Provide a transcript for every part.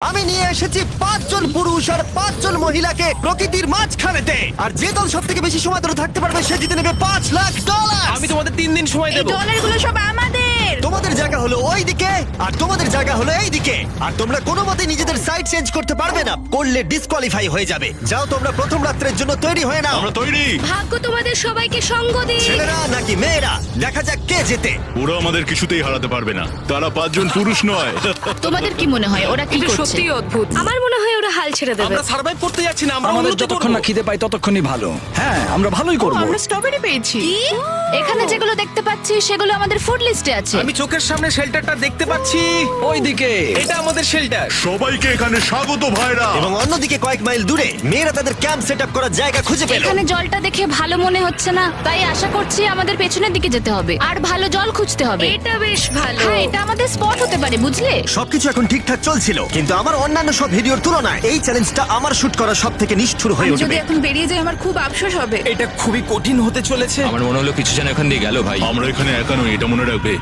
আমি নিয়ে এসেছি 5 জন পুরুষ আর 5 জন মহিলাকে প্রকৃতির মাঝখানেতে, আর যে দল সব থেকে বেশি সময় ধরে থাকতে পারবে সে জিতে নেবে $5,00,000। আমি তোমাদের 3 দিন সময় এই দেবো। ডলারগুলো সব আমাদের। তোমাদের জায়গা হলো ওই দিকে আর তোমাদের জায়গা হলো এই দিকে, আর তোমরা কোনো মতে নিজেদের সাইড চেঞ্জ করতে পারবে না, করলে ডিসকোয়ালিফাই হয়ে যাবে। যাও তোমরা প্রথম রাত্রের জন্য তৈরি হয়ে নাও। আমরা তৈরি। ভাগ্য তোমাদের সবাইকে সঙ্গ দিক। ছেলেরা নাকি মেয়েরা, দেখা যাক কে জেতে। ওরা আমাদের কিছুতেই হারাতে পারবে না, তারা 5 জন পুরুষ নয়। তোমাদের কি মনে হয় ওরা কি করছে? সত্যি অদ্ভুত। আমার মনে হয় ওরা হাল ছেড়ে দেবে। আমরা সার্ভাইভ করতে যাচ্ছি না, আমরা আমাদের উন্নতি যতক্ষণ না করব। খিদে পাই ততক্ষণই ভালো। হ্যাঁ, আমরা ভালোই করব। আমরা স্ট্রবেরি পেয়েছি। কি? এখানে যেগুলো দেখতে পাচ্ছি সেগুলো আমাদের ফুড লিস্টে আছে। আমি চোখের সামনে শেল্টারটা দেখতে পাচ্ছি। ওইদিকে এটা আমাদের শেল্টার। সবাইকে এখানে স্বাগত ভাইরা। এবং অন্যদিকে কয়েক মাইল দূরে মেয়েরা তাদের ক্যাম্প সেট আপ করার জায়গা খুঁজে পেল। এখানে জলটা দেখে ভালো মনে হচ্ছে না, তাই আশা করছি আমাদের পেছনের দিকে যেতে হবে আর ভালো জল খুঁজতে হবে। এটা বেশ ভালো। হ্যাঁ, এটা আমাদের স্পট হতে পারে, বুঝলে? সবকিছু এখন ঠিকঠাক চলছিল, কিন্তু আমার অন্যান্য সব ভিডিওর তুলনায় এই চ্যালেঞ্জটা আমার শুট করা সব থেকে নিষ্ঠুর হয়ে যদি উঠবে। এখন বেরিয়ে যাই আমার খুব আফসোস হবে। এটা খুবই কঠিন হতে চলেছে। আমার মনে হলো কিছু যেন এখান দিয়ে গেল ভাই। আমরা এখানে একা নই, এটা মনে রাখবে।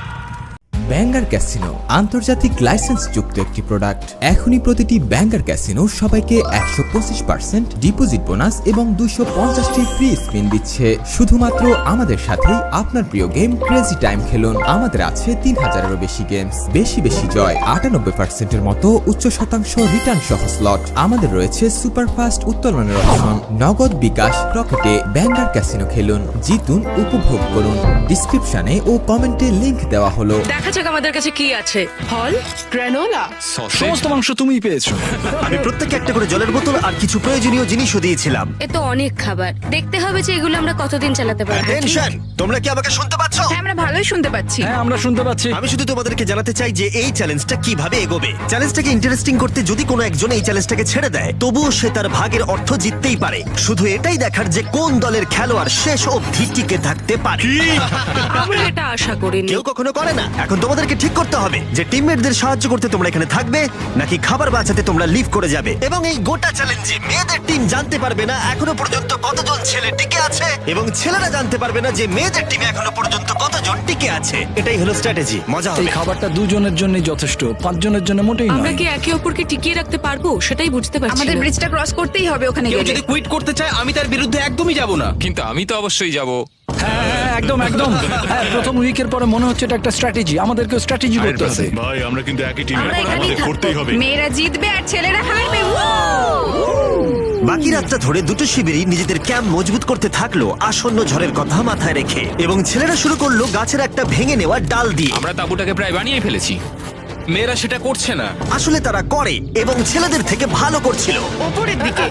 ব্যাঙ্গার ক্যাসিনো আন্তর্জাতিক লাইসেন্সযুক্ত একটি প্রোডাক্ট। এখনই প্রতিটি ব্যাঙ্গার ক্যাসিনো সবাইকে 125% ডিপোজিট বোনাস এবং 250টি ফ্রি স্পিন দিচ্ছে। শুধুমাত্র আমাদের সাথেই আপনার প্রিয় গেম ক্রেজি টাইম খেলুন। আমাদের আছে 3000-এরও বেশি গেমস, বেশি বেশি জয়, 98%-এর মতো উচ্চ শতাংশ রিটার্ন সহ স্লট। আমাদের রয়েছে সুপারফাস্ট উত্তোলনের অপশন। নগদ বিকাশ রকেটে ব্যাঙ্গার ক্যাসিনো খেলুন, জিতুন, উপভোগ করুন। ডিসক্রিপশনে ও কমেন্টে লিংক দেওয়া হলো। দেখা যাক আমাদের কাছে কি আছে। ফল, গ্রানোলা। সমস্ত মাংস তুমিই পেয়েছো। আমি প্রত্যেককে একটা করে জলের বোতল আর কিছু প্রয়োজনীয় জিনিসও দিয়েছিলাম। এ তো অনেক খাবার। দেখতে হবে যে এগুলো আমরা কতদিন চালাতে পারবো। টেনশন, তোমরা কি আমাকে শুনতে পাচ্ছ? হ্যাঁ, আমরা ভালোই শুনতে পাচ্ছি। হ্যাঁ, আমরা শুনতে পাচ্ছি। আমি শুধু তোমাদেরকে জানাতে চাই যে এই চ্যালেঞ্জটা কিভাবে এগোবে। চ্যালেঞ্জটাকে ইন্টারেস্টিং করতে যদি কোনো একজন এই চ্যালেঞ্জটাকে ছেড়ে দেয়, তবুও সে তার ভাগের অর্থ জিততেই পারে। শুধু এটাই দেখার যে কোন দলের খেলোয়াড় শেষ অবধি টিকে থাকতে পারে। আমরা এটা আশা করিনি। কেউ কখনো করে না। এখন তোমাদেরকে ঠিক করতে হবে যে টিমমেটদের সাহায্য করতে তোমরা এখানে থাকবে নাকি খাবার বাঁচাতে তোমরা লিভ করে যাবে। এবং এই গোটা চ্যালেঞ্জে মেয়েদের টিম জানতে পারবে না এখনো পর্যন্ত কতজন ছেলে টিকে আছে, এবং ছেলেরা জানতে পারবে না যে মেয়েদের টিমে এখনো পর্যন্ত কতজন টিকে আছে। এটাই হলো স্ট্র্যাটেজি। মজা এই হবে। খাবারটা 2 জনের জন্যই যথেষ্ট, 5 জনের জন্য মোটেই আমরা নয়। কি একে অপরকে টিকিয়ে রাখতে পারবো সেটাই বুঝতে পারছি আমাদের না। ব্রিজটা ক্রস করতেই হবে ওখানে কেউ গেলে। যদি কুইট করতে চায় আমি তার বিরুদ্ধে একদমই যাব না। কিন্তু আমি তো অবশ্যই যাব। হ্যাঁ, একদম একদম। হ্যাঁ, প্রথম উইকের পরে মনে হচ্ছে এটা একটা স্ট্র্যাটেজি। আমাদেরকেও স্ট্র্যাটেজি করতে হবে। ভাই আমরা কিন্তু একই টিমে, আমরা এখানেই আমাদের থাকবো। করতেই হবে। মেয়েরা জিতবে আর ছেলেরা হারবে। বাকি রাতটা ধরে দুটো শিবিরই নিজেদের ক্যাম্প মজবুত করতে থাকলো আসন্ন ঝড়ের কথা মাথায় রেখে, এবং ছেলেরা শুরু করলো গাছের একটা ভেঙে নেওয়া ডাল দিয়ে। আমরা তাঁবুটাকে প্রায় বানিয়ে ফেলেছি। মেয়েরা সেটা করছে না। আসলে তারা করে এবং ছেলেদের থেকে ভালো করছিল। উপরের দিকে।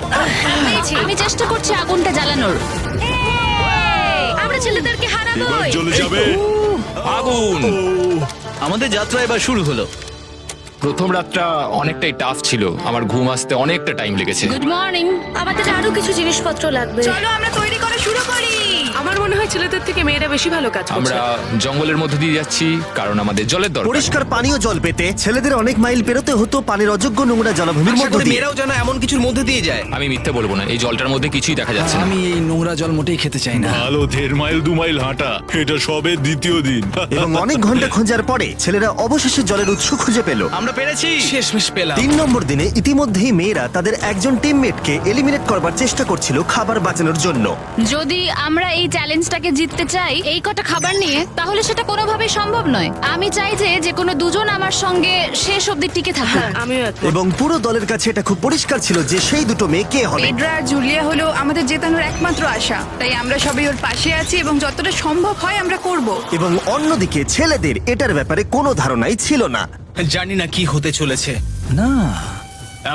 আমি চেষ্টা করছি আগুনটা জ্বালানোর। আমরা ছেলেদেরকে হারাবো। এবার চলে যাবে। আগুন! আমাদের যাত্রা এবার শুরু হলো। প্রথম রাতটা অনেকটাই টাফ ছিল, আমার ঘুম আসতে অনেকটা টাইম লেগেছে। Good morning. আমাদের আরো কিছু জিনিসপত্র লাগবে। চলো আমরা তৈরি করা শুরু করি। আমার মনে হয় ছেলেদের থেকে মেয়েরা বেশি ভালো কাজ করছে। আমরা জঙ্গলের মধ্যে দিয়ে যাচ্ছি কারণ আমাদের জলের দরকার। পরিষ্কার পানীয় জল পেতে ছেলেদের অনেক মাইল পেরোতে হতো পানির অযোগ্য নোংরা জলাভূমির আশা মধ্য করি দিয়ে। মেয়েরাও যেন এমন কিছুর মধ্যে দিয়ে যায়। আমি মিথ্যে বলবো না, এই জলটার মধ্যে কিছুই দেখা যাচ্ছে না। আমি এই নোংরা জল মোটেই খেতে চাই না। ভালো 1.5 মাইল 2 মাইল হাঁটা, এটা সবে দ্বিতীয় দিন। এবং অনেক ঘন্টা খোঁজার পরে ছেলেরা অবশেষে জলের উৎস খুঁজে পেল। আমরা পেরেছি, শেষমেশ পেলাম। 3 নম্বর দিনে ইতিমধ্যেই মেয়েরা তাদের একজন টিমমেটকে এলিমিনেট করবার চেষ্টা করছিল খাবার বাঁচানোর জন্য। যদি আমরা এই চ্যালেঞ্জটাকে জিততে চাই এই কটা খাবার নিয়ে, তাহলে সেটা কোনোভাবেই সম্ভব নয়। আমি চাই যে কোনো দুজন আমার সঙ্গে শেষ অবধি টিকে থাকুক। আমিও একমত। এবং পুরো দলের কাছে এটা খুব পরিষ্কার ছিল যে সেই দুটো মেয়ে কে হবে। পেড্রা আর জুলিয়া হলো আমাদের জেতানোর একমাত্র আশা। তাই আমরা সবাই ওর পাশে আছি এবং যতটা সম্ভব হয় আমরা করব। এবং অন্যদিকে ছেলেদের এটার ব্যাপারে কোনো ধারণাই ছিল না। জানি না কি হতে চলেছে। না,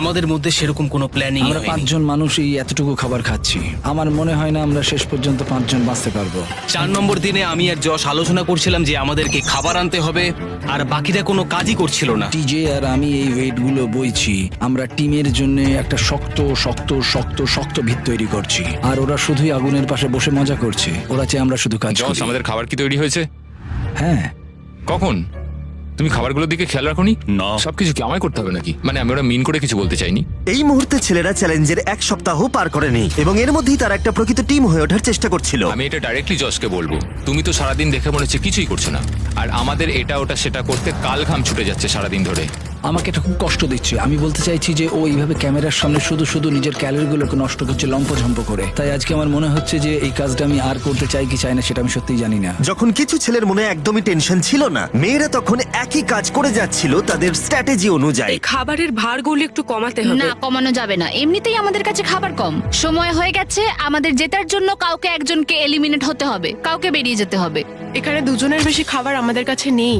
আমাদের মধ্যে সেরকম কোনো প্ল্যানিং আমরা 5 জন মানুষ এই এতটুকু খাবার খাচ্ছি। আমার মনে হয় না আমরা শেষ পর্যন্ত 5 জন বাঁচতে পারবো। 4 নম্বর দিনে আমি আর যশ আলোচনা করছিলাম যে আমাদেরকে খাবার আনতে হবে, আর বাকিরা কোনো কাজই করছিল না। টিজে আর আমি এই ওয়েটগুলো বইছি। আমরা টিমের জন্য একটা শক্ত শক্ত শক্ত শক্ত ভিত তৈরি করছি, আর ওরা শুধুই আগুনের পাশে বসে মজা করছে। ওরা চাই আমরা শুধু কাজ জস, করি। আমাদের খাবার কি তৈরি হয়েছে? হ্যাঁ। কখন? তুমি খাবারগুলোর দিকে খেয়াল রাখোনি? না। সবকিছু কি আমায় করতে হবে নাকি? মানে আমি ওরা মিন করে কিছু বলতে চাইনি। এই মুহূর্তে ছেলেরা চ্যালেঞ্জের 1 সপ্তাহ পার করেনি এবং এর মধ্যেই তারা একটা প্রকৃত টিম হয়ে ওঠার চেষ্টা করছিল। আমি এটা ডাইরেক্টলি জসকে বলবো। তুমি তো সারাদিন দেখে মনে হচ্ছে কিছুই করছো না, আর আমাদের এটা ওটা সেটা করতে কাল ঘাম ছুটে যাচ্ছে সারাদিন ধরে। আমাকে এটা খুব কষ্ট দিচ্ছে। আমি বলতে চাইছি যে ও এইভাবে ক্যামেরার সামনে শুধু শুধু নিজের ক্যালোরিগুলোকে নষ্ট করছে লম্পঝম্প করে। তাই আজকে আমার মনে হচ্ছে যে এই কাজটা আমি আর করতে চাই কি চাই না সেটা আমি সত্যিই জানি না। যখন কিছু ছেলের মনে একদমই টেনশন ছিল না, মেয়েরা তখন একই কাজ করে যাচ্ছিল তাদের স্ট্র্যাটেজি অনুযায়ী। এই খাবারের ভারগুলো একটু কমাতে হবে। না, কমানো যাবে না। এমনিতেই আমাদের কাছে খাবার কম। সময় হয়ে গেছে, আমাদের জেতার জন্য কাউকে একজনকে এলিমিনেট হতে হবে, কাউকে বেরিয়ে যেতে হবে। এখানে দুজনের বেশি খাবার আমাদের কাছে নেই।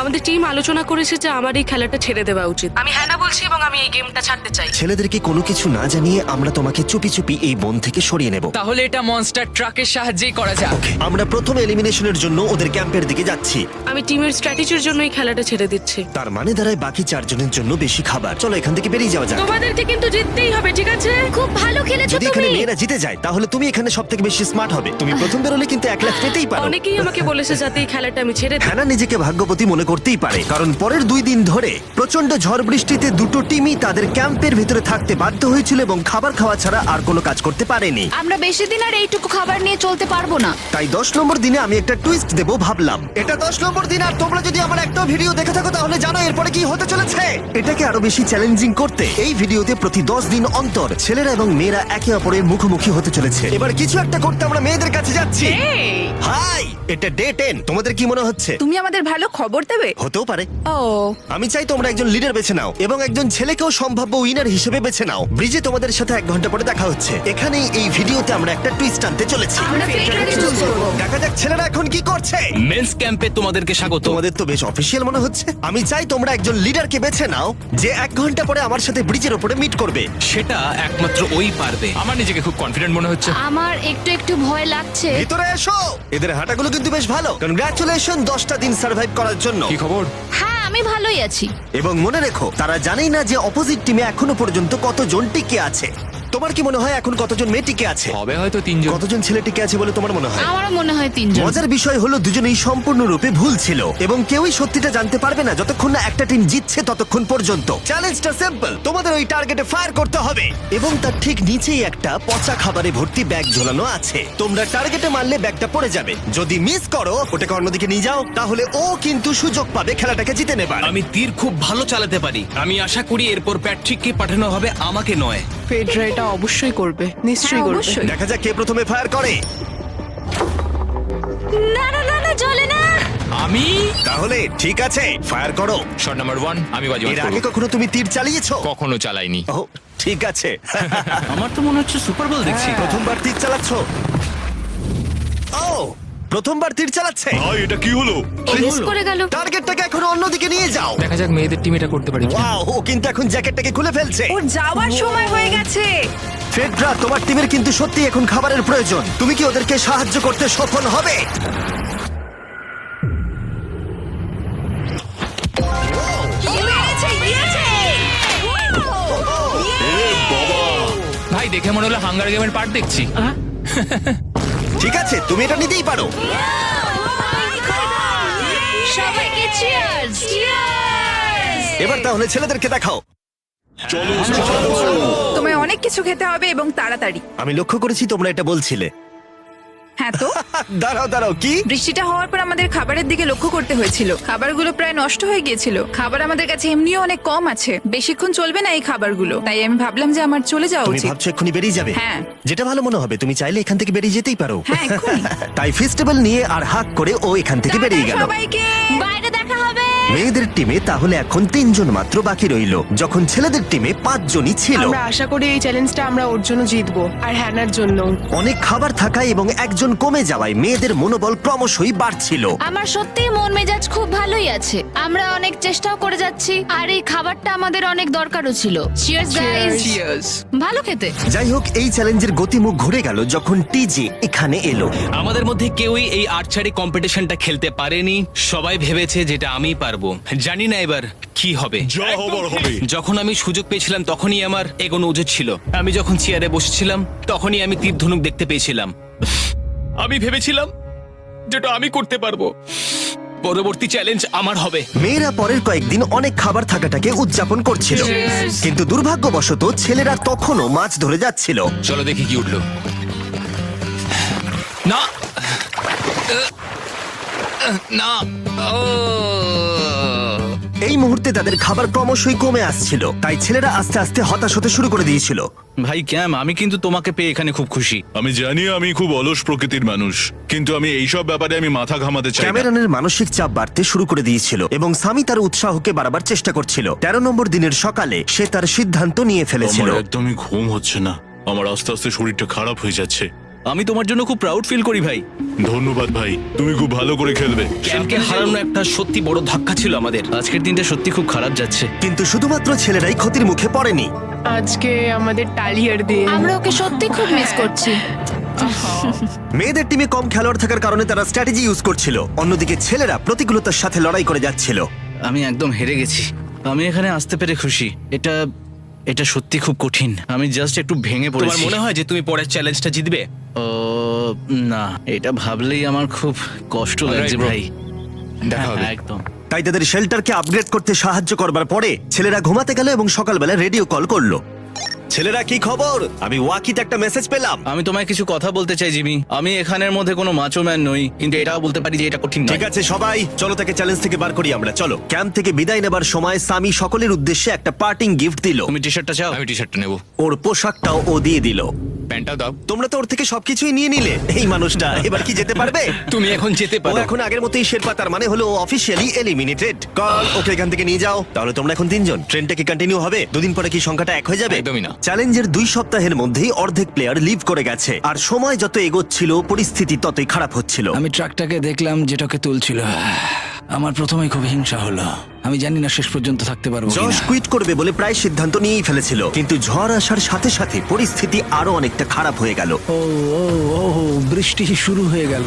আমাদের টিম আলোচনা করেছে যে আমার এই খেলাটা ছেড়ে দেওয়া উচিত। আমি হ্যাঁ না বলছি এবং আমি এই গেমটা ছাড়তে চাই। ছেলেদেরকে কোনো কিছু না জানিয়ে আমরা তোমাকে চুপি চুপি এই বন থেকে সরিয়ে নেব। তাহলে এটা মনস্টার ট্রাকের সাহায্যেই করা যাক। আমরা প্রথম এলিমিনেশনের জন্য ওদের ক্যাম্পের দিকে যাচ্ছি। আমি টিমের স্ট্র্যাটেজির জন্য এই খেলাটা ছেড়ে দিচ্ছি। তার মানে দাঁড়ায় বাকি 4 জনের জন্য বেশি খাবার। চলো এখান থেকে বেরিয়ে যাওয়া যাক। তোমাদেরকে কিন্তু জিততেই হবে, ঠিক আছে? খুব ভালো খেলেছো যদি এখানে তুমি। মেয়েরা জিতে যায় তাহলে তুমি এখানে সবথেকে বেশি স্মার্ট হবে। তুমি প্রথম বেরোলে কিন্তু 1 লাখ পেতেই পারো। অনেকেই আমাকে বলেছে যাতে এই খেলাটা আমি ছেড়ে দিই। হ্যানা নিজেকে ভাগ্যবতী মনে করতেই পারে, কারণ পরের 2 দিন ধরে প্রচন্ড ঝড় বৃষ্টিতে দুটো টিমই তাদের ক্যাম্পের ভিতরে থাকতে বাধ্য হয়েছিল এবং খাবার খাওয়া ছাড়া আর কোনো কাজ করতে পারেনি। আমরা বেশি দিন আর এইটুকু খাবার নিয়ে চলতে পারবো না। তাই 10 নম্বর দিনে আমি একটা টুইস্ট দেব ভাবলাম। এটা 10 নম্বর দিন, আর তোমরা যদি আমার একটা ভিডিও দেখে থাকো তাহলে জানো এরপরে কি হতে চলেছে। এটাকে আরো বেশি চ্যালেঞ্জিং করতে এই ভিডিওতে প্রতি 10 দিন অন্তর ছেলেরা এবং মেয়েরা একে অপরের মুখোমুখি হতে চলেছে। এবার কিছু একটা করতে আমরা মেয়েদের কাছে যাচ্ছি। হাই, এটা ডে 10। তোমাদের কি মনে হচ্ছে? তুমি আমাদের ভালো খবর দেবে। হতেও পারে। ও, আমি চাই তোমরা একজন লিডার বেছে নাও এবং একজন ছেলেকেও সম্ভাব্য উইনার হিসেবে বেছে নাও। ব্রিজে তোমাদের সাথে 1 ঘন্টা পরে দেখা হচ্ছে। এখানেই এই ভিডিওতে আমরা একটা টুইস্ট আনতে চলেছি। আমরা ফেডারেল চুজ করব। দেখা যাক ছেলেরা এখন কি করছে। মেন্স ক্যাম্পে তোমাদেরকে স্বাগত। তোমাদের তো বেশ অফিসিয়াল মনে হচ্ছে। আমি চাই তোমরা একজন লিডারকে বেছে নাও যে 1 ঘন্টা পরে আমার সাথে ব্রিজের উপরে মিট করবে। সেটা একমাত্র ওই পারবে। আমার নিজেকে খুব কনফিডেন্ট মনে হচ্ছে। আমার একটু একটু ভয় লাগছে। ভিতরে এসো। এদের হাঁটাগুলো কিন্তু বেশ ভালো। কনগ্রাচুলেশন 10টা দিন সার্ভাইভ করার জন্য। কি খবর? হ্যাঁ, আমি ভালোই আছি। এবং মনে রেখো, তারা জানেই না যে অপোজিট টিমে এখনো পর্যন্ত কতজন টিকে আছে। তোমার কি মনে হয় এখন কতজন মেয়ে টিকে আছে? হবে হয়তো 3 জন। কতজন ছেলে টিকে আছে বলে তোমার মনে হয়? আমারও মনে হয় 3 জন। মজার বিষয় হলো দুজনেই সম্পূর্ণরূপে ভুল ছিল এবং কেউই সত্যিটা জানতে পারবে না যতক্ষণ না একটা টিম জিতছে ততক্ষণ পর্যন্ত। চ্যালেঞ্জটা সিম্পল, তোমাদের ওই টার্গেটে ফায়ার করতে হবে এবং তার ঠিক নিচেই একটা পচা খাবারে ভর্তি ব্যাগ ঝোলানো আছে। তোমরা টার্গেটে মারলে ব্যাগটা পড়ে যাবে। যদি মিস করো, ওটাকে অন্যদিকে নিয়ে যাও, তাহলে ও কিন্তু সুযোগ পাবে খেলাটাকে জিতে নেবার। আমি তীর খুব ভালো চালাতে পারি। আমি আশা করি এরপর প্যাট্রিককে পাঠানো হবে, আমাকে নয়। ফেডরা এটা অবশ্যই করবে, নিশ্চয়ই হ্যাঁ, করবে। অবশ্যই। দেখা যাক কে প্রথমে ফায়ার করে। না না না না, চলে না। আমি তাহলে ঠিক আছে, ফায়ার করো। শট নাম্বার 1 আমি বাজি এর আগে কখনো তুমি তীর চালিয়েছো? কখনো চালাইনি। ও, ঠিক আছে। আমার তো মনে হচ্ছে সুপার বল দেখছি। প্রথমবার তীর চালাচ্ছ? ও, প্রথমবার তীর চালাচ্ছে। ভাই এটা কি হলো? মিস করে গেল। টার্গেটটাকে এখন অন্যদিকে নিয়ে যাও। দেখা যাক মেয়েদের টিম এটা করতে পারে কিনা। ওয়াও, ও কিন্তু এখন জ্যাকেটটাকে খুলে ফেলছে। ওর যাওয়ার সময় হয়ে গেছে। ফেডরা, তোমার টিমের কিন্তু সত্যি এখন খাবারের প্রয়োজন। তুমি কি ওদেরকে সাহায্য করতে সফল হবে? ভাই দেখে মনে হলো হাঙ্গার গেমের পার্ট দেখছি। ঠিক আছে, তুমি এটা নিতেই পারো। সবাইকে চিয়ার্স। এবার তাহলে ছেলেদেরকে দেখাও। চলো তোমায় অনেক কিছু খেতে হবে এবং তাড়াতাড়ি। আমি লক্ষ্য করেছি তোমরা এটা বলছিলে। হ্যাঁ তো, দাঁড়াও দাঁড়াও, কি? বৃষ্টিটা হওয়ার পর আমাদের খাবারের দিকে লক্ষ্য করতে হয়েছিল। খাবারগুলো প্রায় নষ্ট হয়ে গিয়েছিল। খাবার আমাদের কাছে এমনিও অনেক কম আছে, বেশিক্ষণ চলবে না এই খাবারগুলো। তাই আমি ভাবলাম যে আমার চলে যাওয়া তুমি উচিত। ভাবছো এক্ষুনি বেরিয়ে যাবে? হ্যাঁ। যেটা ভালো মনে হবে। তুমি চাইলে এখান থেকে বেরিয়ে যেতেই পারো। হ্যাঁ, এক্ষুনি। তাই ফেস্টিভ্যাল নিয়ে আর হাক করে ও এখান থেকে বেরিয়ে গেল। সবাইকে বাইরে দেখা হবে। মেয়েদের টিমে তাহলে এখন 3 জন মাত্র বাকি রইল, যখন ছেলেদের টিমে 5 জনই ছিল। আমরা আশা করি এই চ্যালেঞ্জটা আমরা ওর জন্য জিতবো আর হ্যানার জন্য। অনেক খাবার থাকায় এবং একজন কমে যাওয়ায় মেয়েদের মনোবল ক্রমশই বাড়ছিল। আমার সত্যিই মন মেজাজ খুব ভালোই আছে। আমরা অনেক চেষ্টাও করে যাচ্ছি আর এই খাবারটা আমাদের অনেক দরকারও ছিল। Cheers guys. ভালো খেতে। যাই হোক, এই চ্যালেঞ্জের গতিমুখ ঘুরে গেল যখন টিজি এখানে এলো। আমাদের মধ্যে কেউই এই আর্চারি কম্পিটিশনটা খেলতে পারেনি। সবাই ভেবেছে যেটা আমি পারবো। জানি না এবার কি হবে। যা হবার হবে। যখন আমি সুযোগ পেয়েছিলাম তখনই আমার এগোনো উচিত ছিল। আমি যখন চেয়ারে বসেছিলাম তখনই আমি তীর ধনুক দেখতে পেয়েছিলাম। আমি ভেবেছিলাম যেটা আমি করতে পারবো। পরবর্তী চ্যালেঞ্জ আমার হবে। মেয়েরা পরের কয়েকদিন অনেক খাবার থাকাটাকে উদযাপন করছিল, কিন্তু দুর্ভাগ্যবশত ছেলেরা তখনও মাছ ধরে যাচ্ছিল। চলো দেখি কি উঠলো। না না, ও এই মুহূর্তে তাদের খাবার ক্রমশই কমে আসছিল, তাই ছেলেরা আস্তে আস্তে হতাশ হতে শুরু করে দিয়েছিল। ভাই ক্যাম, আমি কিন্তু তোমাকে পেয়ে এখানে খুব খুশি। আমি জানি আমি খুব অলস প্রকৃতির মানুষ, কিন্তু আমি এইসব ব্যাপারে আমি মাথা ঘামাতে চাই না। ক্যামেরনের মানসিক চাপ বাড়তে শুরু করে দিয়েছিল এবং সামি তার উৎসাহকে বাড়াবার চেষ্টা করছিল। 13 নম্বর দিনের সকালে সে তার সিদ্ধান্ত নিয়ে ফেলেছিল। আমার একদমই ঘুম হচ্ছে না, আমার আস্তে আস্তে শরীরটা খারাপ হয়ে যাচ্ছে। আমি তোমার জন্য খুব প্রাউড ফিল করি ভাই। ধন্যবাদ ভাই, তুমি খুব ভালো করে খেলবে। ক্যামকে হারানো একটা সত্যি বড় ধাক্কা ছিল আমাদের। আজকের দিনটা সত্যি খুব খারাপ যাচ্ছে। কিন্তু শুধুমাত্র ছেলেরাই ক্ষতির মুখে পড়েনি। আজকে আমাদের টালিয়ার দিন। আমরা ওকে সত্যি খুব মিস করছি। মেয়েদের টিমে কম খেলোয়াড় থাকার কারণে তারা স্ট্র্যাটেজি ইউজ করছিল, অন্যদিকে ছেলেরা প্রতিকূলতার সাথে লড়াই করে যাচ্ছিল। আমি একদম হেরে গেছি। আমি এখানে আসতে পেরে খুশি। এটা সত্যি খুব কঠিন। আমি জাস্ট একটু ভেঙে পড়েছি। তোমার মনে হয় যে তুমি পরের চ্যালেঞ্জটা জিতবে? ও না, এটা ভাবলেই আমার খুব কষ্ট লাগছে bro. ভাই। দেখা হবে। হ্যাঁ, একদম। তাই তাদের শেল্টারকে আপগ্রেড করতে সাহায্য করবার পরে ছেলেরা ঘুমাতে গেল এবং সকালবেলা রেডিও কল করলো। ছেলেরা, কি খবর? আমি ওয়াকিতে একটা মেসেজ পেলাম। আমি তোমায় কিছু কথা বলতে চাই জিমি। আমি এখানের মধ্যে কোনো মাচো ম্যান নই, কিন্তু এটাও বলতে পারি যে এটা কঠিন নয়। ঠিক আছে সবাই, চলো তাকে চ্যালেঞ্জ থেকে বার করি আমরা। চলো। ক্যাম্প থেকে বিদায় নেবার সময় সামি সকলের উদ্দেশ্যে একটা পার্টিং গিফট দিল। তুমি টি শার্টটা চাও? আমি টি শার্টটা নেবো। ওর পোশাকটাও ও দিয়ে দিল। প্যান্টটাও দাও। তোমরা তো ওর থেকে সবকিছুই নিয়ে নিলে। এই মানুষটা এবার কি যেতে পারবে? তুমি এখন যেতে ও পারো। এখন আগের মতোই শেরপা, তার মানে হলো অফিসিয়ালি এলিমিনেটেড। কল ওকে এখান থেকে নিয়ে যাও। তাহলে তোমরা এখন 3 জন। ট্রেনটা কি কন্টিনিউ হবে? দুদিন পরে কি সংখ্যাটা 1 হয়ে যাবে? একদমই না। চ্যালেঞ্জের 2 সপ্তাহের মধ্যেই অর্ধেক প্লেয়ার লিভ করে গেছে, আর সময় যত এগোচ্ছিল পরিস্থিতি ততই খারাপ হচ্ছিল। আমি ট্রাকটাকে দেখলাম যেটাকে তুলছিল। আমার প্রথমেই খুব হিংসা হলো। আমি জানি না শেষ পর্যন্ত থাকতে পারবো জশ কিনা। কুইট করবে বলে প্রায় সিদ্ধান্ত নিয়েই ফেলেছিল, কিন্তু ঝড় আসার সাথে সাথে পরিস্থিতি আরো অনেকটা খারাপ হয়ে গেল। ও ও ও বৃষ্টি শুরু হয়ে গেল।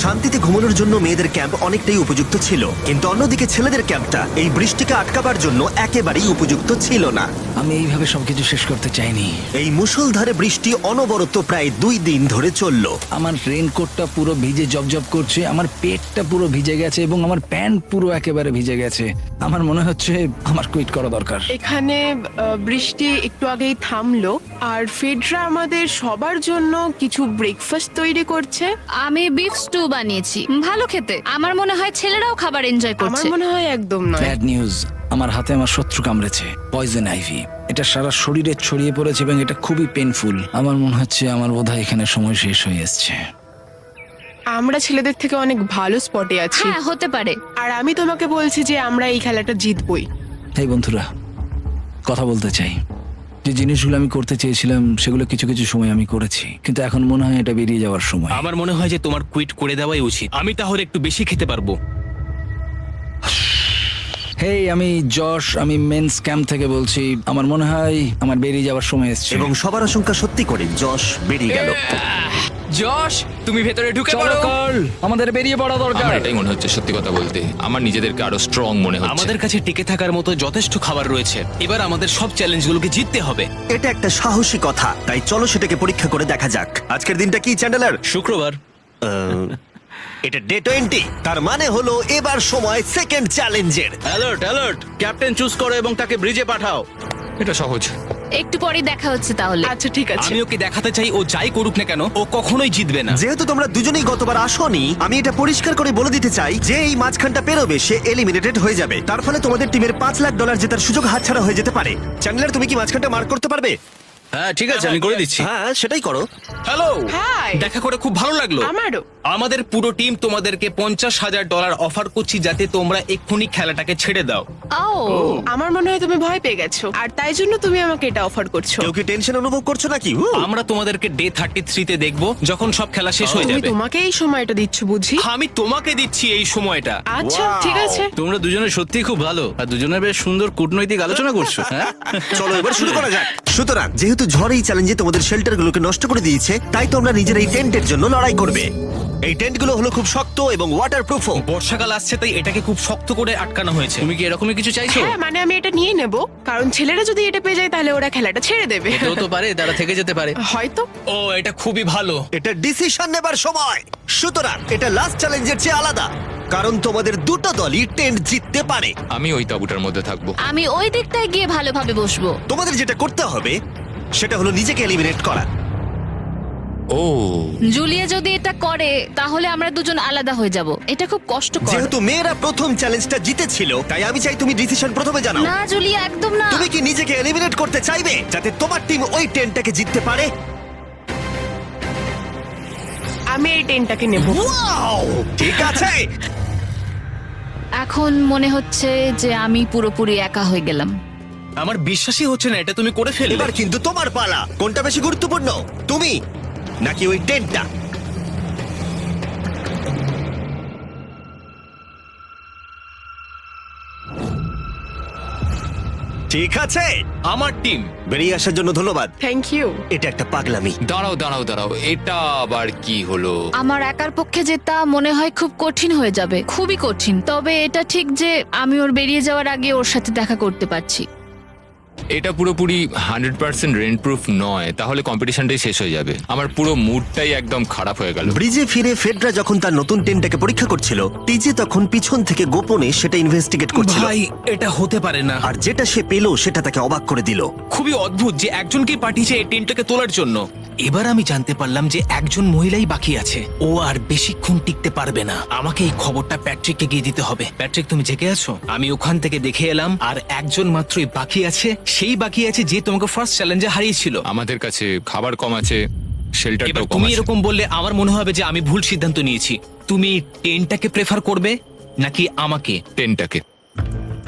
শান্তিতে ঘুমানোর জন্য মেয়েদের ক্যাম্প অনেকটাই উপযুক্ত ছিল, কিন্তু অন্যদিকে ছেলেদের ক্যাম্পটা এই বৃষ্টিকে আটকাবার জন্য একেবারেই উপযুক্ত ছিল না। আমি এইভাবে সবকিছু শেষ করতে চাইনি। এই মুষলধারে বৃষ্টি অনবরত প্রায় 2 দিন ধরে চলল। আমার রেনকোটটা পুরো ভিজে জবজব করছে, আমার পেটটা পুরো ভিজে গেছে এবং আমার প্যান্ট পুরো একেবারে ভিজে গেছে। আমার মনে হচ্ছে আমার কুইট করা দরকার। এখানে বৃষ্টি একটু আগেই থামলো, আর ফেডরা আমাদের সবার জন্য কিছু ব্রেকফাস্ট তৈরি করছে। আমি বিফ স্টু বানিয়েছি, ভালো খেতে। আমার মনে হয় ছেলেরাও খাবার এনজয় আমার করছে। মনে হয় একদম নয়। ব্যাড নিউজ, আমার হাতে আমার শত্রু কামড়েছে, পয়জন আইভি। এটা সারা শরীরে ছড়িয়ে পড়েছে এবং এটা খুবই পেইনফুল। আমার মনে হচ্ছে আমার বোধহয় এখানে সময় শেষ হয়ে এসেছে। আমরা ছেলেদের থেকে অনেক ভালো স্পটে আছি, হ্যাঁ, হতে পারে। আর আমি তোমাকে বলছি যে আমরা এই খেলাটা জিতবই। এই বন্ধুরা, কথা বলতে চাই। যে জিনিসগুলো আমি করতে চেয়েছিলাম সেগুলো কিছু কিছু সময় আমি করেছি, কিন্তু এখন মনে হয় এটা বেরিয়ে যাওয়ার সময়। আমার মনে হয় যে তোমার কুইট করে দেওয়াই উচিত। আমি তাহলে একটু বেশি খেতে পারবো। হেই, আমি যশ, আমি মেন্স ক্যাম্প থেকে বলছি। আমার মনে হয় আমার বেরিয়ে যাওয়ার সময় এসেছে। এবং সবার আশঙ্কা সত্যি করে যশ বেরিয়ে গেল। যশ, তুমি ভেতরে ঢুকে চলো পড়ো। কার্ল, আমাদের বেরিয়ে পড়া দরকার। আমার এটাই মনে হচ্ছে, সত্যি কথা বলতে আমার নিজেদেরকে আরো স্ট্রং মনে হচ্ছে। আমাদের কাছে টিকে থাকার মতো যথেষ্ট খাবার রয়েছে। এবার আমাদের সব চ্যালেঞ্জগুলোকে জিততে হবে। এটা একটা সাহসী কথা, তাই চলো সেটাকে পরীক্ষা করে দেখা যাক। আজকের দিনটা কি চ্যান্ডেলার? শুক্রবার। এটা ডে 20, তার মানে হলো এবার সময় সেকেন্ড চ্যালেঞ্জের। অ্যালার্ট অ্যালার্ট, ক্যাপ্টেন চুজ করো এবং তাকে ব্রিজে পাঠাও। এটা সহজ। একটু পরে দেখা হচ্ছে তাহলে। আচ্ছা ঠিক আছে। আমি ওকে দেখাতে চাই ও যাই করুক না কেন ও কখনোই জিতবে না। যেহেতু তোমরা দুজনেই গতবার আসোনি, আমি এটা পরিষ্কার করে বলে দিতে চাই যে এই মাঝখানটা পেরোবে সে এলিমিনেটেড হয়ে যাবে। তার ফলে তোমাদের টিমের $5 লাখ জেতার সুযোগ হাতছাড়া হয়ে যেতে পারে। চ্যান্ডেলার, তুমি কি মাঝখানটা মার্ক করতে পারবে? হ্যাঁ ঠিক আছে, আমি করে দিচ্ছি। হ্যাঁ, সেটাই করো। Hello, hi. দেখা করে খুব ভালো লাগলো। আমারও। আমাদের পুরো টিম তোমাদেরকে $50,000 অফার করছি যাতে তোমরা এক্ষুনি খেলাটাকে ছেড়ে দাও। ও, আমার মনে হয় তুমি ভয় পেয়ে গেছো, আর তাই জন্য তুমি আমাকে এটা অফার করছো। কেউ কি টেনশন অনুভব করছো নাকি? আমরা তোমাদেরকে ডে 33 তে দেখবো, যখন সব খেলা শেষ হয়ে তুমি যাবে। তোমাকে এই সময়টা দিচ্ছ বুঝি? আমি তোমাকে দিচ্ছি এই সময়টা। আচ্ছা Wow. ঠিক আছে। তোমরা দুজনে সত্যি খুব ভালো, আর দুজনে বেশ সুন্দর কূটনৈতিক আলোচনা করছো। হ্যাঁ, চলো এবার শুরু করা যাক। সুতরাং যেহেতু ঝড় এই চ্যালেঞ্জে তোমাদের শেল্টারগুলোকে নষ্ট করে দিয়েছে, তাই তোমরা নিজের এই টেন্টের জন্য লড়াই করবে। এই টেন্টগুলো হলো খুব শক্ত এবং ওয়াটারপ্রুফও। বর্ষাকাল আসছে তাই এটাকে খুব শক্ত করে আটকানো হয়েছে। তুমি কি এরকমই কিছু চাইছো? হ্যাঁ, মানে আমি এটা নিয়ে নেব, কারণ ছেলেরা যদি এটা পেয়ে যায় তাহলে ওরা খেলাটা ছেড়ে দেবে। এটাও তো পারে, তারা থেকে যেতে পারে। হয়তো। ও, এটা খুবই ভালো। এটা ডিসিশন নেবার সময়। সুতরাং এটা লাস্ট চ্যালেঞ্জের চেয়ে আলাদা, কারণ তোমাদের দুটো দলই টেন্ট জিততে পারে। আমি ওই তাঁবুটার মধ্যে থাকবো। আমি ওই দিকটায় গিয়ে ভালোভাবে বসবো। তোমাদের যেটা করতে হবে সেটা হলো নিজেকে এলিমিনেট করা। ও জুলিয়া যদি এটা করে তাহলে আমরা দুজন আলাদা হয়ে যাব। এটা খুব কষ্টকর। যেহেতু মেয়েরা প্রথম চ্যালেঞ্জটা জিতেছিল, তাই আমি চাই তুমি ডিসিশন প্রথমে জানাও। না জুলিয়া, একদম না। তুমি কি নিজেকে এলিমিনেট করতে চাইবে যাতে তোমার টিম ওই টেন্টটাকে জিততে পারে? আমি এই টেনটাকে নেব। Wow! ঠিক আছে। এখন মনে হচ্ছে যে আমি পুরোপুরি একা হয়ে গেলাম। আমার বিশ্বাসই হচ্ছে না এটা তুমি করে ফেললে। এবার কিন্তু তোমার পালা। কোনটা বেশি গুরুত্বপূর্ণ, তুমি নাকি ওই টেন্টটা? ঠিক আছে, আমার টিম। বেরিয়ে আসার জন্য ধন্যবাদ। Thank you. এটা একটা পাগলামি। দাঁড়াও দাঁড়াও দাঁড়াও, এটা আবার কি হলো? আমার একার পক্ষে জেতা মনে হয় খুব কঠিন হয়ে যাবে, খুবই কঠিন। তবে এটা ঠিক যে আমি ওর বেরিয়ে যাওয়ার আগে ওর সাথে দেখা করতে পারছি। এটা পুরোপুরি 100% রেন্ট প্রুফ নয়, তাহলে কম্পিটিশনটাই শেষ হয়ে যাবে। আমার পুরো মুডটাই একদম খারাপ হয়ে গেল। ব্রিজে ফিরে ফেডরা যখন তার নতুন টেন্টটাকে পরীক্ষা করছিল, টিজে তখন পিছন থেকে গোপনে সেটা ইনভেস্টিগেট করছিল। ভাই এটা হতে পারে না। আর যেটা সে পেল সেটা তাকে অবাক করে দিল। খুবই অদ্ভুত যে একজনকেই পাঠিয়েছে এই টেন্টটাকে তোলার জন্য। এবার আমি জানতে পারলাম যে একজন মহিলাই বাকি আছে। ও আর বেশিক্ষণ টিকতে পারবে না। আমাকে এই খবরটা প্যাট্রিককে গিয়ে দিতে হবে। প্যাট্রিক, তুমি জেগে আছো? আমি ওখান থেকে দেখে এলাম আর একজন মাত্রই বাকি আছে। সেই বাকি আছে যে তোমাকে ফার্স্ট চ্যালেঞ্জে হারিয়েছিল। আমাদের কাছে খাবার কম আছে, এবার শেল্টারটাও কম তুমি আছে। এরকম বললে আমার মনে হবে যে আমি ভুল সিদ্ধান্ত নিয়েছি। তুমি টেন্টটাকে প্রেফার করবে নাকি আমাকে? টেনটাকে।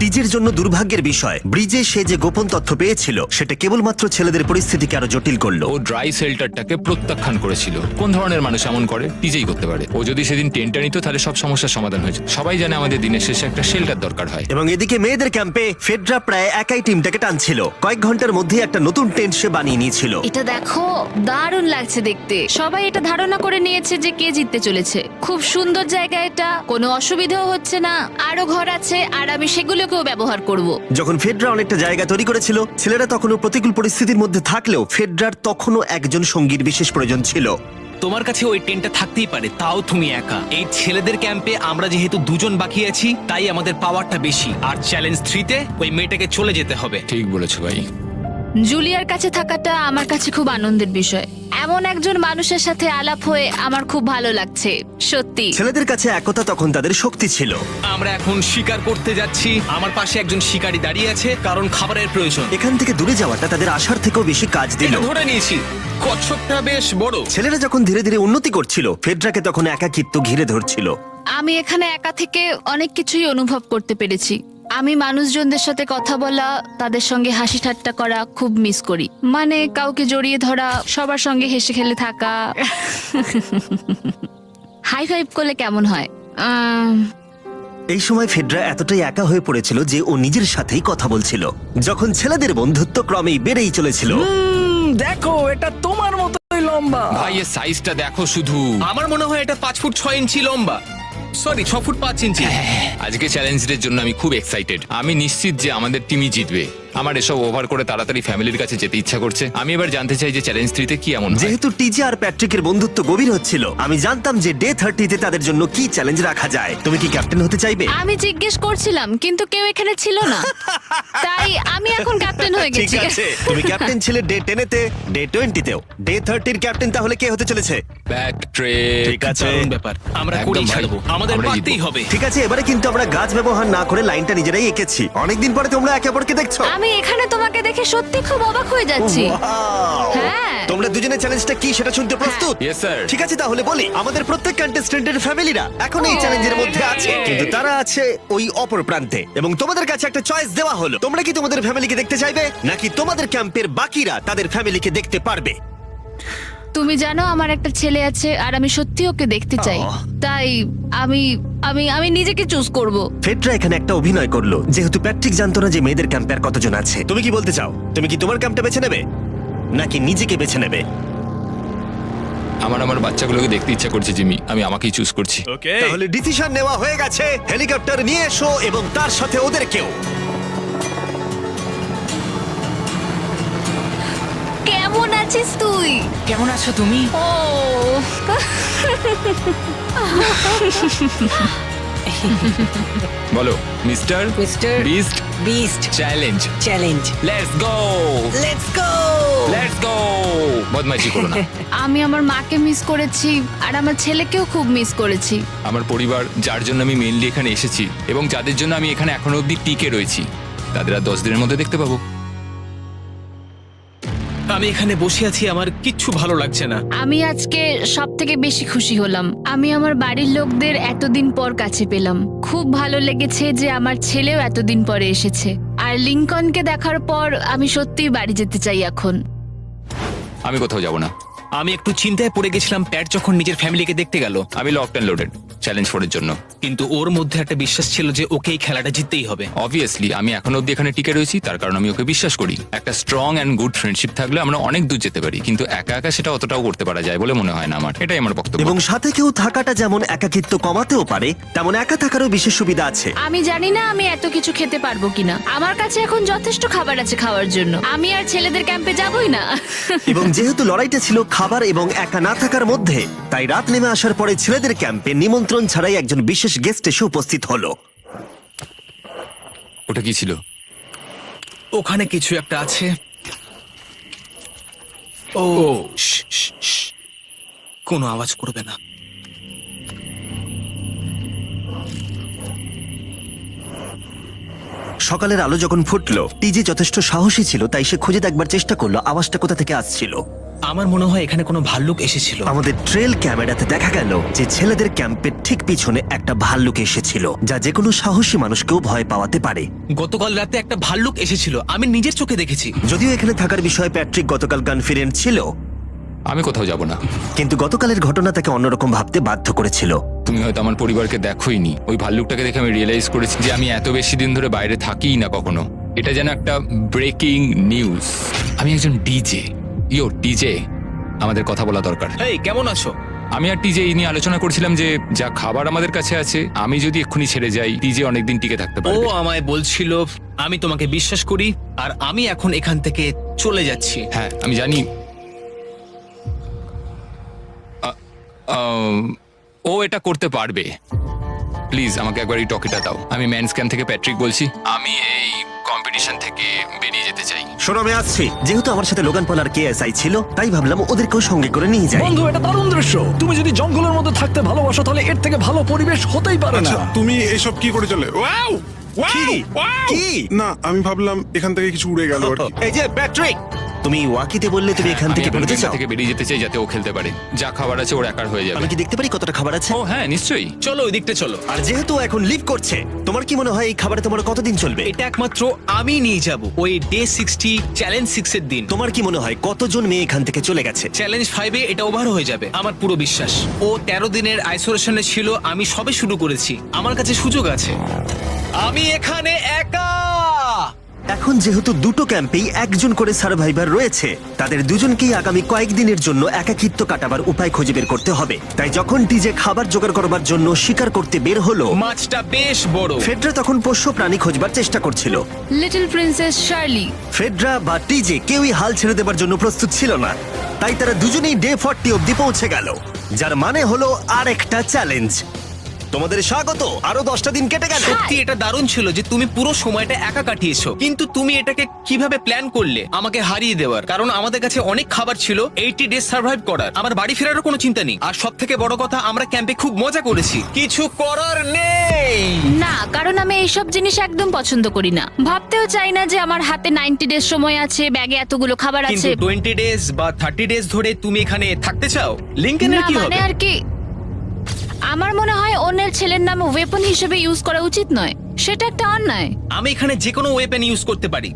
টিজের জন্য দুর্ভাগ্যের বিষয়, ব্রিজে সে যে গোপন তথ্য পেয়েছিল সেটা কেবলমাত্র ছেলেদের পরিস্থিতিকে আরো জটিল করলো। ও ড্রাই শেল্টারটাকে প্রত্যাখ্যান করেছিল। কোন ধরনের মানুষ এমন করে? নিজেই করতে পারে। ও যদি সেদিন টেন্টটা নিত তাহলে সব সমস্যার সমাধান হয়েছে। সবাই জানে আমাদের দিনের শেষে একটা শেল্টার দরকার হয়। এবং এদিকে মেয়েদের ক্যাম্পে ফেডরা প্রায় একাই টিমটাকে টানছিল। কয়েক ঘন্টার মধ্যে একটা নতুন টেন্ট সে বানিয়ে নিয়েছিল। এটা দেখো, দারুণ লাগছে দেখতে। সবাই এটা ধারণা করে নিয়েছে যে কে জিততে চলেছে। খুব সুন্দর জায়গা এটা, কোনো অসুবিধাও হচ্ছে না। আরো ঘর আছে আর আমি সেগুলোকেও ব্যবহার করব। যখন ফেডরা অনেকটা জায়গা তৈরি করেছিল, ছেলেরা তখনও প্রতিকূল পরিস্থিতির মধ্যে থাকলেও ফেডরার তখনও একজন সঙ্গীর বিশেষ প্রয়োজন ছিল। তোমার কাছে ওই টেন্টটা থাকতেই পারে, তাও তুমি একা। এই ছেলেদের ক্যাম্পে আমরা যেহেতু দুজন বাকি আছি, তাই আমাদের পাওয়ারটা বেশি। আর চ্যালেঞ্জ 3-তে ওই মেয়েটাকে চলে যেতে হবে। ঠিক বলেছো ভাই। জুলিয়ার কাছে থাকাটা আমার কাছে খুব আনন্দের বিষয়। এমন একজন মানুষের সাথে আলাপ হয়ে আমার খুব ভালো লাগছে, সত্যি। ছেলেদের কাছে একতা তখন তাদের শক্তি ছিল। আমরা এখন শিকার করতে যাচ্ছি। আমার পাশে একজন শিকারী দাঁড়িয়ে আছে, কারণ খাবারের প্রয়োজন। এখান থেকে দূরে যাওয়াটা তাদের আশার থেকেও বেশি কাজ দিল। এটা ধরে নিয়েছি, কচ্ছপটা বেশ বড়। ছেলেরা যখন ধীরে ধীরে উন্নতি করছিল, ফেডরাকে তখন একাকিত্ব ঘিরে ধরছিল। আমি এখানে একা থেকে অনেক কিছুই অনুভব করতে পেরেছি। আমি মানুষজনদের সাথে কথা বলা, তাদের সঙ্গে হাসি ঠাট্টা করা খুব মিস করি। মানে কাউকে জড়িয়ে ধরা, সবার সঙ্গে হেসে খেলে থাকা। হাই ফাইভ করলে কেমন হয়? এই সময় ফেডরা এতটাই একা হয়ে পড়েছিল যে ও নিজের সাথেই কথা বলছিল। যখন ছেলেদের বন্ধুত্ব ক্রমেই বেড়েই চলেছিল। দেখো, এটা তোমার মতোই লম্বা। ভাই এর সাইজটা দেখো শুধু। আমার মনে হয় এটা 5 ফুট 6 ইঞ্চি লম্বা। সরি, 6 ফুট 5 ইঞ্চি। আজকে চ্যালেঞ্জের জন্য আমি খুব এক্সাইটেড। আমি নিশ্চিত যে আমাদের টিমই জিতবে। আমার এসব ওভার করে তাড়াতাড়ি ফ্যামিলির কাছে যেতে ইচ্ছা করছে। আমি এবার জানতে চাই যে চ্যালেঞ্জ 3-তে কি এমন হয়। যেহেতু টিজে আর প্যাট্রিকের বন্ধুত্ব গভীর হচ্ছিল, আমি জানতাম যে ডে 30-তে তাদের জন্য কি চ্যালেঞ্জ রাখা যায়। তুমি কি ক্যাপ্টেন হতে চাইবে? আমি জিজ্ঞেস করছিলাম, কিন্তু কেউ এখানে ছিল না, তাই আমি এখন ক্যাপ্টেন হয়ে ঠিক গেছি। আছে, তুমি ক্যাপ্টেন ছিলে ডে 10-তে, ডে 20-তেও। ডে 30-র ক্যাপ্টেন তাহলে কে হতে চলেছে? প্যাট্রিক। ঠিক আছে, দারুণ ব্যাপার। আমরা একদম করেই ভাই। ছাড়বো, আমাদের আমরা পারতেই জিতবো। হবে। ঠিক আছে। এবারে কিন্তু আমরা গাছ ব্যবহার না করে লাইনটা নিজেরাই এঁকেছি। অনেকদিন পরে তোমরা একে অপরকে দেখছো। আমি এখানে তোমাকে দেখে সত্যি খুব অবাক হয়ে যাচ্ছি। Wow! হ্যাঁ। তোমরা দুজনের চ্যালেঞ্জটা কি সেটা শুনতে প্রস্তুত? Yes, sir. ঠিক আছে, তাহলে বলি, আমাদের প্রত্যেক কন্টেস্টেন্টের ফ্যামিলিরা এখন এই চ্যালেঞ্জের মধ্যে আছে, কিন্তু তারা আছে ওই অপর প্রান্তে। এবং তোমাদের কাছে একটা চয়েস দেওয়া হলো, তোমরা কি তোমাদের ফ্যামিলিকে দেখতে চাইবে নাকি তোমাদের ক্যাম্পের বাকিরা তাদের ফ্যামিলিকে দেখতে পারবে? তুমি জানো আমার একটা ছেলে আছে আর আমি সত্যি ওকে দেখতে চাই। তাই আমি আমি আমি নিজেকে চুজ করব। ফেডরা এখানে একটা অভিনয় করলো, যেহেতু প্যাট্রিক জানতো না যে মেয়েদের ক্যাম্পে আর কতজন আছে। তুমি কি বলতে চাও? তুমি কি তোমার ক্যাম্পটা বেছে নেবে নাকি নিজেকে বেছে নেবে? আমার বাচ্চাগুলোকে দেখতে ইচ্ছা করছে জিমি। আমি আমাকেই চুজ করছি। তাহলে ডিসিশন নেওয়া হয়ে গেছে। হেলিকপ্টার নিয়ে এসো এবং তার সাথে ওদেরকেও। কেমন আছিস তুই? কেমন আছো তুমি? ও বলো mister beast beast challenge. Challenge. Let's go. Let's go. Let's go. বদমাইশি করো না। আমি আমার মাকে মিস করেছি আর আমার ছেলেকেও খুব মিস করেছি। আমার পরিবার, যার জন্য আমি মেইনলি এখানে এসেছি এবং যাদের জন্য আমি এখানে এখনো অবধি টিকে রয়েছি, তাদের আর 10 দিনের মধ্যে দেখতে পাবো। আমি এখানে বসে আছি, আমার কিচ্ছু ভালো লাগছে না। আমি আজকে সব থেকে বেশি খুশি হলাম। আমি আমার বাড়ির লোকদের এতদিন পর কাছে পেলাম। খুব ভালো লেগেছে যে আমার ছেলেও এতদিন পরে এসেছে। আর লিংকনকে দেখার পর আমি সত্যিই বাড়ি যেতে চাই এখন। আমি কোথাও যাব না। আমি একটু চিন্তায় পড়ে গেছিলাম প্যাট যখন নিজের ফ্যামিলিকে দেখতে গেল। আমি লকড অ্যান্ড লোডেড চ্যালেঞ্জ 4 এর জন্য। কিন্তু ওর মধ্যে একটা বিশ্বাস ছিল যে ওকে এই খেলাটা জিততেই হবে। অবভিয়াসলি আমি এখনো অবধি এখানে টিকে রয়েছি, তার কারণ আমি ওকে বিশ্বাস করি। একটা স্ট্রং অ্যান্ড গুড ফ্রেন্ডশিপ থাকলে আমরা অনেক দূর যেতে পারি, কিন্তু একা একা সেটা অতটাও করতে পারা যায় বলে মনে হয় না আমার। এটাই আমার বক্তব্য। এবং সাথে কেউ থাকাটা যেমন একাকিত্ব কমাতেও পারে, তেমন একা থাকারও বিশেষ সুবিধা আছে। আমি জানি না আমি এত কিছু খেতে পারবো কিনা। আমার কাছে এখন যথেষ্ট খাবার আছে খাওয়ার জন্য। আমি আর ছেলেদের ক্যাম্পে যাবই না। এবং যেহেতু লড়াইটা ছিল খাবার এবং একা না থাকার মধ্যে, তাই রাত নেমে আসার পরে ছেলেদের ক্যাম্পে নিমন্ত্রণ ছাড়াই একজন বিশেষ গেস্ট এসে উপস্থিত হলো। ওটা কি ছিল? ওখানে কিছু একটা আছে। ও শ্, শ্, শ্। কোনো আওয়াজ করবে না। সকালের আলো যখন ফুটলো, টিজে যথেষ্ট সাহসী ছিল, তাই সে খুঁজে দেখবার চেষ্টা করলো আওয়াজটা কোথা থেকে আসছিল। আমার মনে হয় এখানে কোনো ভাল্লুক এসেছিল। আমাদের ট্রেল ক্যামেরাতে দেখা গেল যে ছেলেদের ক্যাম্পের ঠিক পিছনে একটা ভাল্লুক এসেছিল, যা যে কোনো সাহসী মানুষকেও ভয় পাওয়াতে পারে। গতকাল রাতে একটা ভাল্লুক এসেছিল, আমি নিজের চোখে দেখেছি। যদিও এখানে থাকার বিষয়ে প্যাট্রিক গতকাল কনফিডেন্ট ছিল, আমি কোথাও যাব না। কিন্তু গতকালের ঘটনা তাকে অন্যরকম ভাবতে বাধ্য করেছিল। তুমি হয়তো আমার পরিবারকে দেখোইনি। ওই ভাল্লুকটাকে দেখে আমি রিয়েলাইজ করেছি যে আমি এত বেশি দিন ধরে বাইরে থাকিই না কখনো। এটা যেন একটা ব্রেকিং নিউজ। আমি একজন ডিজে। ডিজে, আমাদের কথা বলা দরকার। এই কেমন আছো? আমি আর টিজে এই নিয়ে আলোচনা করছিলাম যে যা খাবার আমাদের কাছে আছে, আমি যদি এক্ষুনি ছেড়ে যাই, টিজে অনেকদিন টিকে থাকতে ও পারবে। আমায় বলছিল আমি তোমাকে বিশ্বাস করি, আর আমি এখন এখান থেকে চলে যাচ্ছি। হ্যাঁ আমি জানি। ও এটা করতে পারবে। প্লিজ আমাকে একবার এই টকিটা দাও। আমি ম্যান স্ক্যান থেকে প্যাট্রিক বলছি। আমি এই কম্পিটিশন থেকে বেরিয়ে যেতে চাই। শোনো, আমি আসছি। যেহেতু আমার সাথে লোগান পল আর কেএসআই ছিল, তাই ভাবলাম ওদেরকেও সঙ্গে করে নিয়ে যাই। বন্ধু, এটা দারুণ দৃশ্য। তুমি যদি জঙ্গলের মধ্যে থাকতে ভালোবাসো, তাহলে এর থেকে ভালো পরিবেশ হতেই পারে না। আচ্ছা, তুমি এসব কি করে চলে? ওয়াও! কি? কি? না, আমি ভাবলাম এখান থেকে কিছু উড়ে গেল আর কি। এই যে প্যাট্রিক, তুমি ওয়াকিতে বললে তুমি এখান আমি থেকে এখন বেরোতে গেমটা চাও। থেকে বেরিয়ে যেতে চাই যাতে ও খেলতে পারে। যা খাবার আছে ওর একার হয়ে যাবে। আমি কি দেখতে পারি কতটা খাবার আছে? ও হ্যাঁ, নিশ্চয়ই। চলো ওই দিকটা চলো। আর যেহেতু ও এখন লিভ করছে, তোমার কি মনে হয় এই খাবারে তোমার কতদিন চলবে? এটা একমাত্র আমি নিয়ে যাব ওই ডে 60 চ্যালেঞ্জ 6 এর দিন। তোমার কি মনে হয় কতজন মেয়ে এখান থেকে চলে গেছে? চ্যালেঞ্জ 5 এ এটা ওভার হয়ে যাবে, আমার পুরো বিশ্বাস। ও 13 দিনের আইসোলেশনে ছিল, আমি সবে শুরু করেছি। আমার কাছে সুযোগ আছে। আমি এখানে একা। এখন যেহেতু দুটো ক্যাম্পেই একজন করে সার্ভাইভার রয়েছে, তাদের দুজনকেই আগামী কয়েকদিনের জন্য একাকিত্ব কাটাবার উপায় খুঁজে বের করতে হবে। তাই যখন টিজে খাবার জোগাড় করবার জন্য শিকার করতে বের হলো, মাছটা বেশ বড়। ফেডরা তখন পোষ্য প্রাণী খোঁজবার চেষ্টা করছিল। Little princess Shirley. ফেডরা বা টিজে কেউই হাল ছেড়ে দেবার জন্য প্রস্তুত ছিল না, তাই তারা দুজনেই ডে 40 অব্দি পৌঁছে গেল, যার মানে হলো আরেকটা চ্যালেঞ্জ। তোমাদের স্বাগত। আরো 10টা দিন কেটে গেল। সত্যি এটা দারুণ ছিল যে তুমি পুরো সময়টা একা কাটিয়েছো, কিন্তু তুমি এটাকে কিভাবে প্ল্যান করলে আমাকে হারিয়ে দেওয়ার? কারণ আমাদের কাছে অনেক খাবার ছিল 80 ডেজ সার্ভাইভ করার। আমার বাড়ি ফেরারও কোনো চিন্তা নেই। আর সব থেকে বড় কথা, আমরা ক্যাম্পে খুব মজা করেছি। কিছু করার নেই। না, কারণ আমি এইসব জিনিস একদম পছন্দ করি না। ভাবতেও চাই না যে আমার হাতে 90 ডেজ সময় আছে, ব্যাগে এতগুলো খাবার কিন্তু আছে। 20 ডেজ বা 30 ডেজ ধরে তুমি এখানে থাকতে চাও? লিংকনের না, কি মানে হবে? আর কি, আমার মনে হয় অন্যের ছেলের নাম ওয়েপন হিসেবে ইউজ করা উচিত নয়। সেটা একটা অন্যায়। আমি এখানে যে কোনো ওয়েপন ইউজ করতে পারি।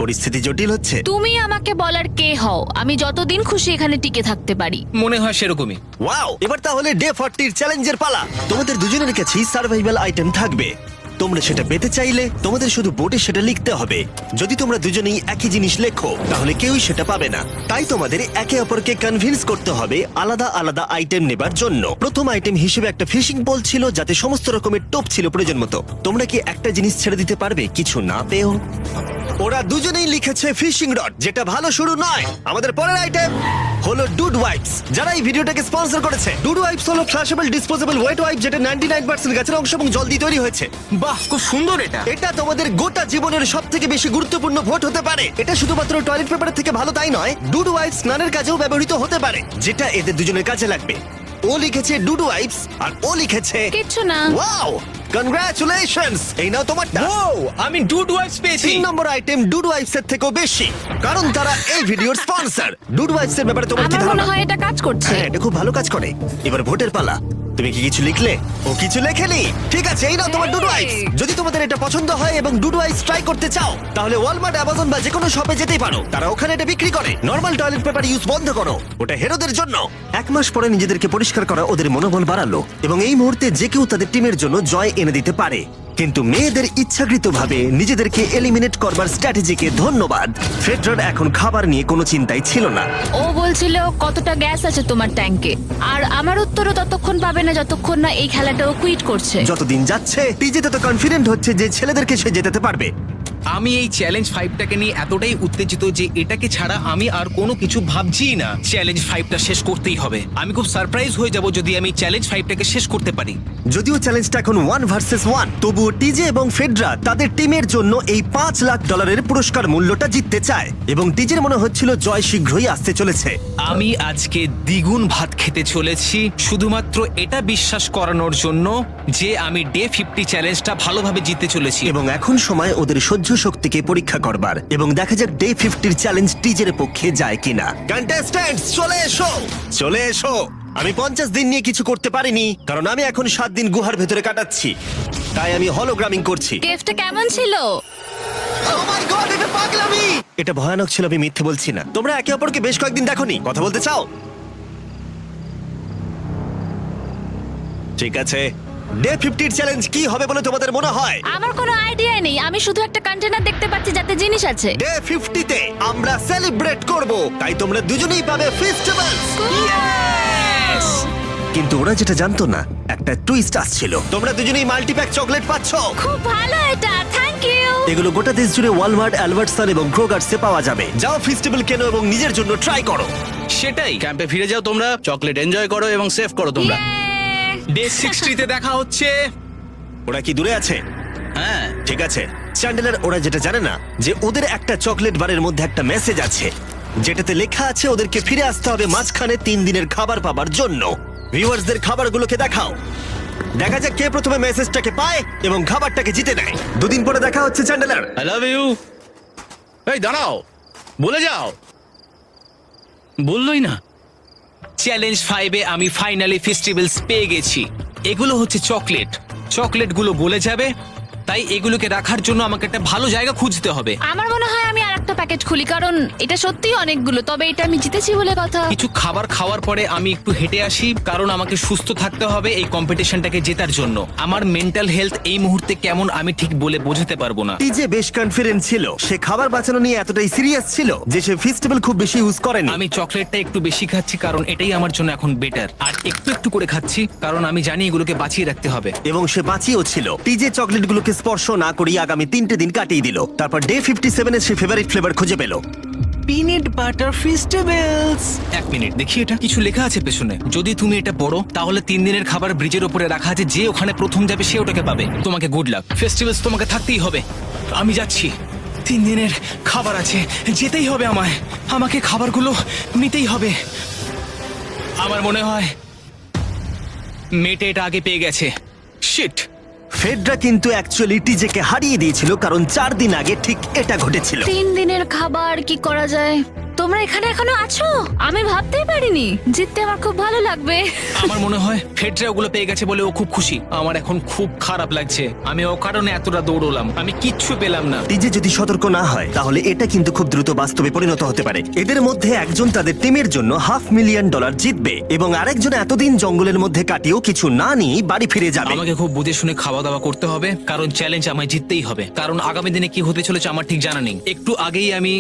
পরিস্থিতি জটিল হচ্ছে। তুমি আমাকে বলার কে হও? আমি যতদিন খুশি এখানে টিকে থাকতে পারি। মনে হয় সেরকমই। ওয়াও! এবার তাহলে ডে 40 চ্যালেঞ্জের পালা। তোমাদের দুজনের কাছেই সার্ভাইভাল আইটেম থাকবে। তোমরা সেটা পেতে চাইলে তোমাদের শুধু বোর্ডে সেটা লিখতে হবে। যদি তোমরা দুজনেই একই জিনিস লেখো, তাহলে কেউই সেটা পাবে না। তাই তোমাদের একে অপরকে কনভিন্স করতে হবে আলাদা আলাদা আইটেম নেবার জন্য। প্রথম আইটেম হিসেবে একটা ফিশিং পোল ছিল, যাতে সমস্ত রকমের টোপ ছিল প্রয়োজন মতো। তোমরা কি একটা জিনিস ছেড়ে দিতে পারবে কিছু না পেয়েও? ওরা দুজনেই লিখেছে ফিশিং রড, যেটা ভালো শুরু নয়। আমাদের পরের আইটেম হলো ডুড ওয়াইপস, যারা এই ভিডিওটাকে স্পন্সর করেছে। ডুড ওয়াইপস হলো ফ্ল্যাশেবল ডিসপোজেবল ওয়েট ওয়াইপ, যেটা 99% গাছের অংশ এবং জল দিয়ে তৈরি হয়েছে। বাহ, খুব সুন্দর এটা। এটা তোমাদের গোটা জীবনের সব থেকে বেশি গুরুত্বপূর্ণ ভোট হতে পারে। এটা শুধুমাত্র টয়লেট পেপারের থেকে ভালো তাই নয়, ডুড ওয়াইপস স্নানের কাজেও ব্যবহৃত হতে পারে, যেটা এদের দুজনের কাজে লাগবে। ও লিখেছে ডুড ওয়াইপস আর ও লিখেছে কিচ্ছু না। Wow, congratulations! এই নাও তোমারটা। আমি ডুড ওয়াইপস পেয়েছি। 3 নম্বর আইটেম ডুড ওয়াইপস এর থেকেও বেশি, কারণ তারা এই ভিডিওর স্পন্সর। ডুড ওয়াইপস এর ব্যাপারে তোমার কি আমার মনে ধারণা? হয় এটা কাজ করছে। হ্যাঁ, এটা খুব ভালো কাজ করে। এবার ভোটের পালা। তুমি কি কিছু লিখলে? ও কিছু লেখেনি। ঠিক আছে, এই নাও তোমার ডুড ওয়াইপস। যদি তোমাদের এটা পছন্দ হয় এবং ডুড ওয়াইপস ট্রাই করতে চাও, তাহলে ওয়ালমার্ট, অ্যামাজন বা যে কোনো শপে যেতেই পারো। তারা ওখানে এটা বিক্রি করে। নরমাল টয়লেট পেপার ইউজ বন্ধ করো, ওটা হেরোদের জন্য। 1 মাস পরে নিজেদেরকে পরিষ্কার করা ওদের মনোবল বাড়ালো এবং এই মুহূর্তে যে কেউ তাদের টিমের জন্য জয় এনে দিতে পারে। কিন্তু মেয়েদের ইচ্ছাকৃতভাবে নিজেদেরকে এলিমিনেট করবার স্ট্র্যাটেজিকে ধন্যবাদ। ফেডরার এখন খাবার নিয়ে কোনো চিন্তাই ছিল না। ও বলছিল কতটা গ্যাস আছে তোমার ট্যাঙ্কে, আর আমার উত্তরও ততক্ষণ পাবে না যতক্ষণ না এই খেলাটা ও কুইট করছে। যতদিন যাচ্ছে টিজে তত কনফিডেন্ট হচ্ছে যে ছেলেদেরকে সে জেতাতে পারবে। আমি এই চ্যালেঞ্জ 5টাকে নিয়ে এতটাই উত্তেজিত যে এটাকে ছাড়া আমি আর কোনো কিছু ভাবছিই না। চ্যালেঞ্জ 5টা শেষ করতেই হবে। আমি খুব সারপ্রাইজ হয়ে যাব যদি আমি চ্যালেঞ্জ 5টাকে শেষ করতে পারি। যদিও চ্যালেঞ্জটা এখন 1 ভার্সেস 1, তবুও টিজে এবং ফেডরা তাদের টিমের জন্য এই $5 লাখ পুরস্কার মূল্যটা জিততে চায় এবং টিজের মনে হচ্ছিল জয় শীঘ্রই আসতে চলেছে। আমি আজকে দ্বিগুণ ভাত খেতে চলেছি শুধুমাত্র এটা বিশ্বাস করানোর জন্য যে আমি ডে 50 চ্যালেঞ্জটা ভালোভাবে জিততে চলেছি। এবং এখন সময় ওদের সহ্য শক্তিকে পরীক্ষা করবার এবং দেখা যাক ডে 50 চ্যালেঞ্জ টিজের পক্ষে যায় কিনা। কন্টেস্ট্যান্টস চলে এসো, চলে এসো। আমি 50 দিন নিয়ে কিছু করতে পারিনি কারণ আমি এখন 7 দিন গুহার ভেতরে কাটাচ্ছি, তাই আমি হলোগ্রামিং করছি। কেভটা কেমন ছিল? Oh my God, এটা পাগলামি! এটা ভয়ানক ছিল, আমি মিথ্যে বলছি না। তোমরা একে অপরকে বেশ কয়েকদিন দেখোনি, কথা বলতে চাও? ঠিক আছে, ডে 50 চ্যালেঞ্জ কি হবে বলে তোমাদের মনে হয়? আমার কোনো আইডিয়া নেই, আমি শুধু একটা কন্টেনার দেখতে পাচ্ছি যাতে জিনিস আছে। ডে 50 তে আমরা সেলিব্রেট করব, তাই তোমরা দুজনেই পাবে ফেস্টিভ্যালস। কিন্তু ওরা যেটা জানতো না, একটা টুইস্ট আসছিল। তোমরা দুজনেই মাল্টিপ্যাক চকলেট পাচ্ছ। খুব ভালো এটা, থ্যাংক ইউ। এগুলো গোটা দেশ জুড়ে ওয়ালমার্ট, অ্যালবার্টসন এবং ক্রোগার্সে পাওয়া যাবে। যাও ফেস্টিভ্যাল কেনো এবং নিজের জন্য ট্রাই করো। সেটাই। ক্যাম্পে ফিরে যাও তোমরা, চকলেট এনজয় করো এবং সেভ করো তোমরা। ডে 60 তে দেখা হচ্ছে। ওরা কি দূরে আছে? হ্যাঁ, ঠিক আছে। চ্যান্ডেলার, ওরা যেটা জানে না যে ওদের একটা চকলেট বারের মধ্যে একটা মেসেজ আছে যেটাতে লেখা আছে ওদেরকে ফিরে আসতে হবে মাঝখানে 3 দিনের খাবার পাবার জন্য। ভিউয়ার্সদের খাবারগুলোকে দেখাও, দেখা যাক কে প্রথমে মেসেজটাকে পায় এবং খাবারটাকে জিতে নেয়। 2 দিন পরে দেখা হচ্ছে চ্যান্ডেলার। I love you. এই দাঁড়াও, বলে যাও। বললোই না। চ্যালেঞ্জ 5-এ আমি ফাইনালি ফেস্টিভ্যালস পেয়ে গেছি। এগুলো হচ্ছে চকলেট। চকলেটগুলো গলে যাবে, তাই এগুলোকে রাখার জন্য আমাকে একটা ভালো জায়গা খুঁজতে হবে। আমার মনে হয় আমি আরেকটা প্যাকেট খুলি, কারণ এটা সত্যিই অনেকগুলো, তবে এটা আমি জিতেছি বলে কথা। কিছু খাবার খাওয়ার পরে আমি একটু হেঁটে আসি, কারণ আমাকে সুস্থ থাকতে হবে এই কম্পিটিশনটাকে জেতার জন্য। আমার মেন্টাল হেলথ এই মুহূর্তে কেমন আমি ঠিক বলে বোঝাতে পারবো না। টিজে বেশ কনফিডেন্ট ছিল, সে খাবার বাঁচানো নিয়ে এতটাই সিরিয়াস ছিল যে সে ফেস্টিভ্যাল খুব বেশি ইউজ করেনি। আমি চকলেটটা একটু বেশি খাচ্ছি কারণ এটাই আমার জন্য এখন বেটার, আর একটু একটু করে খাচ্ছি কারণ আমি জানি এগুলোকে বাঁচিয়ে রাখতে হবে। এবং সে বাঁচিয়েও ছিল। টিজে চকলেটগুলোকে স্পর্শ না করেই আগামী 3টে দিন কাটিয়ে দিল। তারপর ডে 57 এ সে ফেভারিট ফ্লেভার খুঁজে পেল। Peanut butter festivals. 1 মিনিট দেখি, এটা কিছু লেখা আছে পেছনে। যদি তুমি এটা পড়ো তাহলে 3 দিনের খাবার ব্রিজের উপরে রাখা আছে, যে ওখানে প্রথম যাবে সে ওটাকে পাবে। তোমাকে গুড লাক। ফেস্টিভ্যালস তোমাকে থাকতেই হবে। আমি যাচ্ছি, 3 দিনের খাবার আছে, যেতেই হবে আমায়। আমাকে খাবারগুলো নিতেই হবে। আমার মনে হয় মেটে এটা আগে পেয়ে গেছে। শিট। ফেডরা কিন্তু অ্যাকচুয়ালি টিজেকে হারিয়ে দিয়েছিল কারণ 4 দিন আগে ঠিক এটা ঘটেছিল। 3 দিনের খাবার কি করা যায়? তোমরা এখানে এখনো আছো? আমি ভাবতেই পারিনি। জিততে আমার খুব ভালো লাগবে। আমার মনে হয় ফেডরা ওগুলো পেয়ে গেছে বলে ও খুব খুশি। আমার এখন খুব খারাপ লাগছে। আমি ও কারণে এতটা দৌড়লাম, আমি কিচ্ছু পেলাম না। টিজে যদি সতর্ক না হয় তাহলে এটা কিন্তু খুব দ্রুত বাস্তবে পরিণত হতে পারে। এদের মধ্যে একজন তাদের টিমের জন্য $500,000 জিতবে এবং আরেকজন এতদিন জঙ্গলের মধ্যে কাটিয়েও কিছু না নিয়ে বাড়ি ফিরে যাবে। আমাকে খুব বুঝে শুনে খাওয়া দাওয়া করতে হবে, কারণ চ্যালেঞ্জ আমায় জিততেই হবে। কারণ আগামী দিনে কি হতে চলেছে আমার ঠিক জানা নেই। একটু আগেই আমি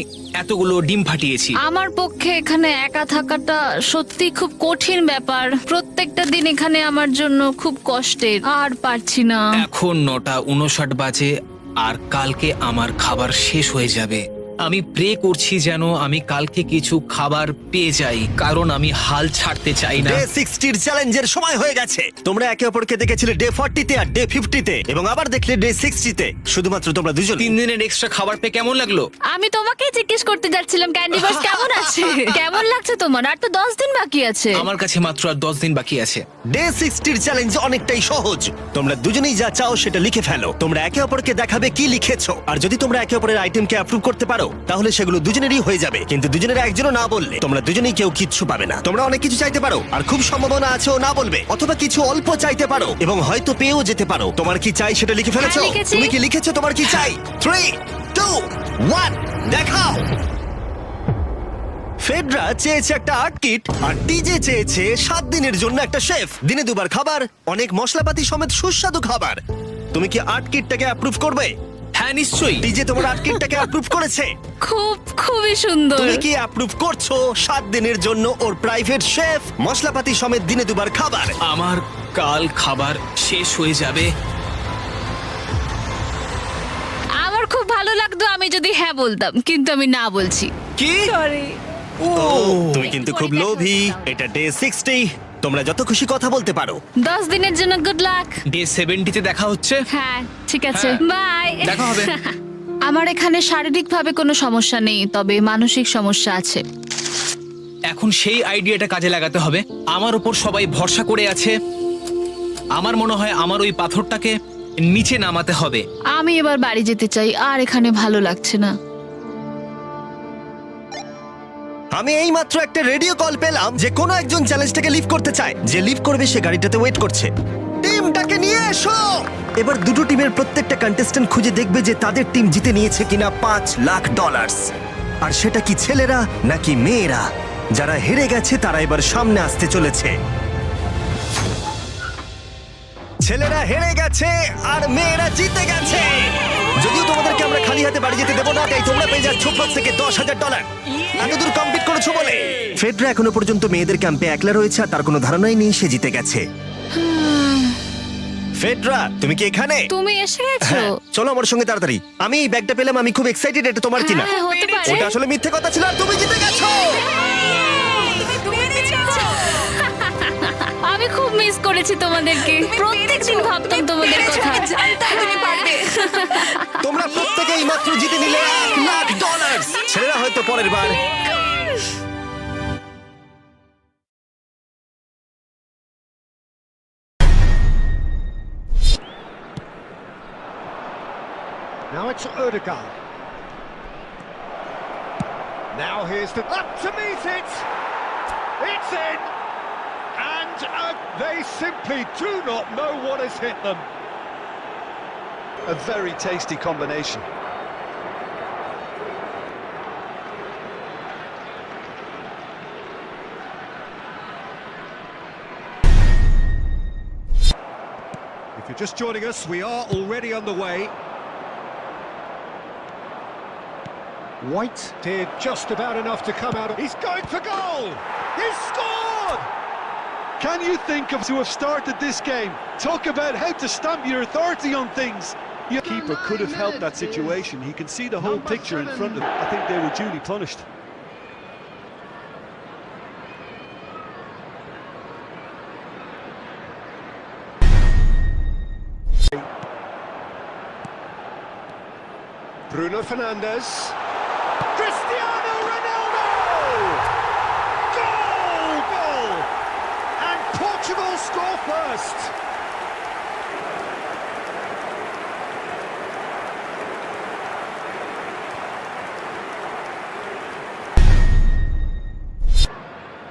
এতগুলো ডিম ফাটিয়েছি। আমার পক্ষে এখানে একা থাকাটা সত্যি খুব কঠিন ব্যাপার। প্রত্যেকটা দিন এখানে আমার জন্য খুব কষ্টের, আর পারছি না। এখন 9টা 59 বাজে। আর কালকে আমার খাবার শেষ হয়ে যাবে। আমি প্রে করছি যেন আমি কালকে কিছু খাবার পেয়ে যাই, কারণ আমি হাল ছাড়তে চাই না। ডে 60 চ্যালেঞ্জের সময় হয়ে গেছে। তোমরা একে অপরকে দেখেছিলে ডে 40 তে আর ডে 50 তে, এবং আবার দেখলে ডে 60 তে। শুধুমাত্র তোমরা দুজন। 3 দিনের এক্সট্রা খাবার পেয়ে কেমন লাগলো? আমি তোমাকে জিজ্ঞেস করতে যাচ্ছিলাম ক্যান্ডি বাস কেমন আছে। কেমন লাগছে তোমার? আর তো 10 দিন বাকি আছে। আমার কাছে মাত্র আর 10 দিন বাকি আছে। ডে 60 চ্যালেঞ্জ অনেকটাই সহজ। তোমরা দুজনেই যা চাও সেটা লিখে ফেলো। তোমরা একে অপরকে দেখাবে কি লিখেছো, আর যদি তোমরা একে অপরের আইটেমকে অ্যাপ্রুভ করতে পারো তাহলে সেগুলো দুজনেরই হয়ে যাবে। কিন্তু দুজনের একজনও না বললে তোমরা দুজনেই কেউ কিচ্ছু পাবে না। তোমরা অনেক কিছু চাইতে পারো, আর খুব সম্ভাবনা আছে ও না বলবে, অথবা কিছু অল্প চাইতে পারো এবং হয়তো পেয়েও যেতে পারো। তোমার কি চাই সেটা লিখে ফেলেছো? হ্যাঁ, লিখেছি। তুমি কি লিখেছো তোমার কি চাই? 3, 2, 1 দেখাও। ফেডরা চেয়েছে একটা আর্ট কিট, আর টিজে চেয়েছে 7 দিনের জন্য একটা শেফ, দিনে 2 বার খাবার, অনেক মশলাপাতি সমেত সুস্বাদু খাবার। তুমি কি আর্ট কিটটাকে অ্যাপ্রুভ করবে? হ্যাঁ নিশ্চয়ই। টিজে তোমার আর্ট কিটটাকে অ্যাপ্রুভ করেছে। খুবই সুন্দর। তুমি কি অ্যাপ্রুভ করছো 7 দিনের জন্য ওর প্রাইভেট শেফ, মশলাপাতি সমেত দিনে 2 বার খাবার? আমার কাল খাবার শেষ হয়ে যাবে। আমার খুব ভালো লাগতো আমি যদি হ্যাঁ বলতাম, কিন্তু আমি না বলছি। কি? সরি। তুমি কিন্তু খুব লোভী। এটা ডে 60, তোমরা যত খুশি কথা বলতে পারো। 10 দিনের জন্য গুড লাক। ডে 70 তে দেখা হচ্ছে। হ্যাঁ ঠিক আছে, বাই। দেখা হবে। আমার এখানে শারীরিকভাবে কোনো সমস্যা নেই, তবে মানসিক সমস্যা আছে। এখন সেই আইডিয়াটা কাজে লাগাতে হবে। আমার উপর সবাই ভরসা করে আছে। আমার মনে হয় আমার ওই পাথরটাকে নিচে নামাতে হবে। আমি এবার বাড়ি যেতে চাই, আর এখানে ভালো লাগছে না। আমি এইমাত্র একটা রেডিও কল পেলাম যে কোনো একজন চ্যালেঞ্জটাকে লিভ করতে চায়। যে লিভ করবে সে গাড়িটাতে ওয়েট করছে। টিমটাকে নিয়ে এসো। এবার দুটো টিমের প্রত্যেকটা কন্টেস্ট্যান্ট খুঁজে দেখবে যে তাদের টিম জিতে নিয়েছে কিনা $5 লাখ। আর সেটা কি ছেলেরা নাকি মেয়েরা? যারা হেরে গেছে তারা এবার সামনে আসতে চলেছে। ছেলেরা হেরে গেছে আর মেয়েরা জিতে গেছে। যদিও তোমাদেরকে আমরা খালি হাতে বাড়ি যেতে দেবো না, তাই তোমরা পেয়ে যাচ্ছ প্রত্যেকে $10,000। এতদূর কমপ্লিট করেছো বলে। ফেডরা এখনো পর্যন্ত মেয়েদের ক্যাম্পে একলা রয়েছে, আর তার কোনো ধারণাই নেই সে জিতে গেছে। ফেডরা তুমি কি এখানে? তুমি এসে গেছো? হ্যাঁ, চলো আমার সঙ্গে তাড়াতাড়ি। আমি এই ব্যাগটা পেলাম, আমি খুব এক্সাইটেড। এটা তোমার কিনা? হ্যাঁ, হতে পারে। ওটা আসলে মিথ্যে কথা ছিল, আর তুমি জিতে গেছো। আমি খুব মিস করেছি তোমাদেরকে। প্রত্যেকদিন ভাবতাম তোমাদের কথা। তুমি পারবে। তোমরা প্রত্যেকেই মাত্র জিতে নিলে $1 লাখ। ছেলেরা হয়তো পরের বার। Now it's Ødegaard. Now here's the up to meet it. It's in, and they simply do not know what has hit them. A very tasty combination. If you're just joining us, we are already underway. White did just about enough to come out. He's going for goal! He's scored! Can you think of to have started this game? Talk about how to stamp your authority on things. Your keeper could have helped that situation. He can see the whole picture in front of him. I think they were duly punished. Bruno Fernandes. Cristiano Ronaldo! Goal! Goal! And Portugal score first.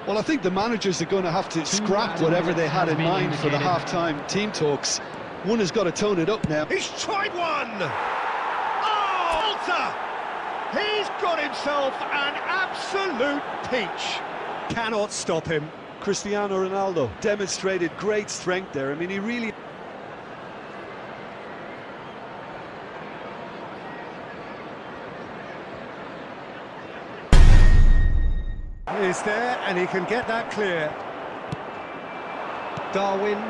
Well, I think the managers are going to have to scrap whatever they had in mind for the half-time team talks. One has got to tone it up now. He's tried one! Oh, Alta! He's got himself an absolute peach. Cannot stop him. Cristiano Ronaldo demonstrated great strength there. I mean, he really... Is there, and he can get that clear. Darwin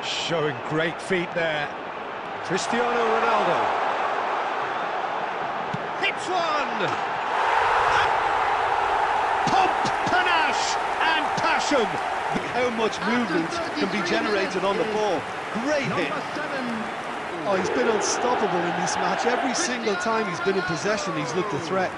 showing great feet there. Cristiano Ronaldo. Hits one! Pump, panache and passion. How much movement can be generated on the ball. Great hit. Oh, he's been unstoppable in this match. Every single time he's been in possession, he's looked a threat.